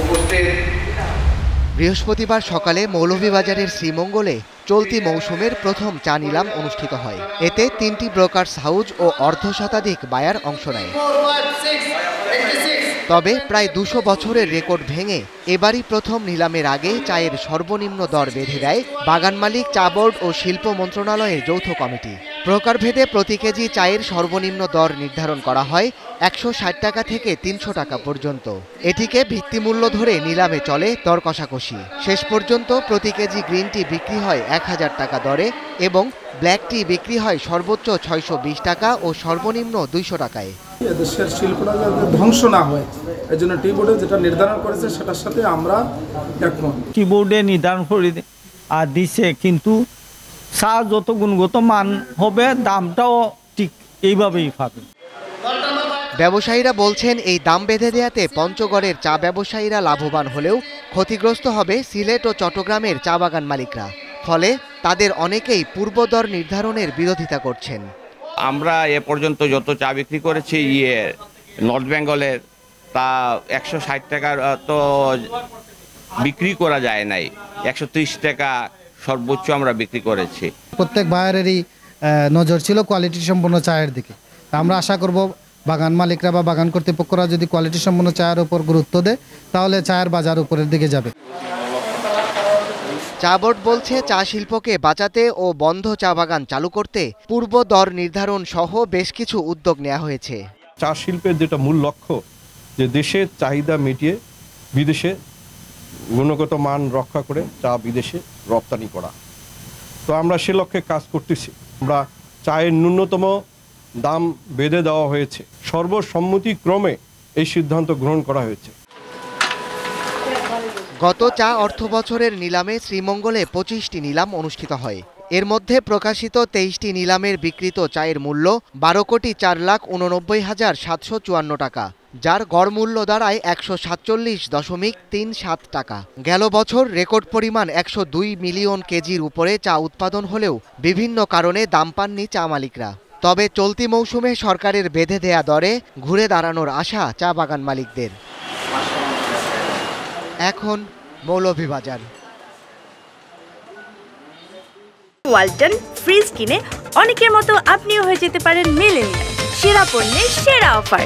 উপস্থিত। বৃহস্পতিবার সকালে মৌলভীবাজারের শ্রীমঙ্গলে চলতি মৌসুমের প্রথম চা নিলাম অনুষ্ঠিত হয়। এতে ৩টি ব্রোকার্স হাউস ও অর্ধশতাধিক বায়ার অংশ নেয়। তবে প্রায় ২০০ বছরের রেকর্ড ভেঙে এবারই প্রথম নিলামের আগে চায়ের সর্বনিম্ন দর বেঁধে দেয় বাগান মালিক, চা বোর্ড ও শিল্প মন্ত্রণালয়ের যৌথ কমিটি। প্রকারভেদে প্রতি কেজি চায়ের সর্বনিম্ন দর নির্ধারণ করা হয় ১৬০ টাকা থেকে ৩০০ টাকা পর্যন্ত। এটিকে ভিত্তিমূল্য ধরে নিলামে চলে দর কষাকষি। শেষ পর্যন্ত প্রতি কেজি গ্রিন টি বিক্রি হয় ১০০০ টাকা দরে এবং ব্ল্যাক টি বিক্রি হয় সর্বোচ্চ ৬২০ টাকা ও সর্বনিম্ন ২০০ টাকায়। দেশের শিল্পটা যাতে ধ্বংস না হয়, এই জন্য টি বোর্ডে যেটা নির্ধারণ করেছে সেটার সাথে আমরা একমত। টি বোর্ডে নির্ধারণ করে আর দিছে, কিন্তু চা যত গুণগত মান হবে দামটাও ঠিক এইভাবেই পাবে। ব্যবসায়ীরা বলছেন, এই দাম বেঁধে দেয়াতে পঞ্চগড়ের চা ব্যবসায়ীরা লাভবান হলেও ক্ষতিগ্রস্ত হবে সিলেট ও চট্টগ্রামের চা বাগান মালিকরা। ফলে তাদের অনেকেই পূর্বদর নির্ধারণের বিরোধিতা করছেন। আমরা এ পর্যন্ত যত চা বিক্রি করেছি নর্থ বেঙ্গলের, তা ১৬০ টাকার তো বিক্রি করা যায় নাই, ১৩০ টাকা সর্বোচ্চ আমরা বিক্রি করেছি। প্রত্যেক বায়ারেরই নজর ছিল কোয়ালিটি সম্পন্ন চায়ের দিকে। আমরা আশা করব বাগান মালিকরা বা বাগান কর্তৃপক্ষরা যদি কোয়ালিটি সম্পন্ন চায়ের উপর গুরুত্ব দেয়, তাহলে চায়ের বাজার উপরের দিকে যাবে। চা বোর্ড বলছে, চা শিল্পকে বাঁচাতে ও বন্ধ চা বাগান চালু করতে পূর্ব দর নির্ধারণ সহ বেশ কিছু উদ্যোগ নেওয়া হয়েছে। চা শিল্পের যেটা মূল লক্ষ্য, যে দেশের চাহিদা মিটিয়ে বিদেশে গুণগত মান রক্ষা করে চা বিদেশে রপ্তানি করা। তো আমরা সে লক্ষ্যে কাজ করতেছি। আমরা চায়ের ন্যূনতম দাম বেঁধে দেওয়া হয়েছে, সর্বসম্মতিক্রমে এই সিদ্ধান্ত গ্রহণ করা হয়েছে। গত চা অর্থ বছরের নিলামে শ্রীমঙ্গলে ২৫টি নিলাম অনুষ্ঠিত হয়। এর মধ্যে প্রকাশিত ২৩টি নিলামের বিক্রিত চায়ের মূল্য ১২,৮৯,৭৫৪ টাকা, যার গড় মূল্য দাঁড়ায় ১৪৭.৩৭ টাকা। গেল বছর রেকর্ড পরিমাণ ১০২ মিলিয়ন কেজির উপরে চা উৎপাদন হলেও বিভিন্ন কারণে দাম পাননি চা মালিকরা। তবে চলতি মৌসুমে সরকারের বেঁধে দেয়া দরে ঘুরে দাঁড়ানোর আশা চা বাগান মালিকদের। এখন মৌলভীবাজার। ওয়ালটন ফ্রিজ কিনে অনেকের মতো আপনিও হয়ে যেতে পারেন মিলেনিয়াল। সেরা পণ্যের সেরা অফার।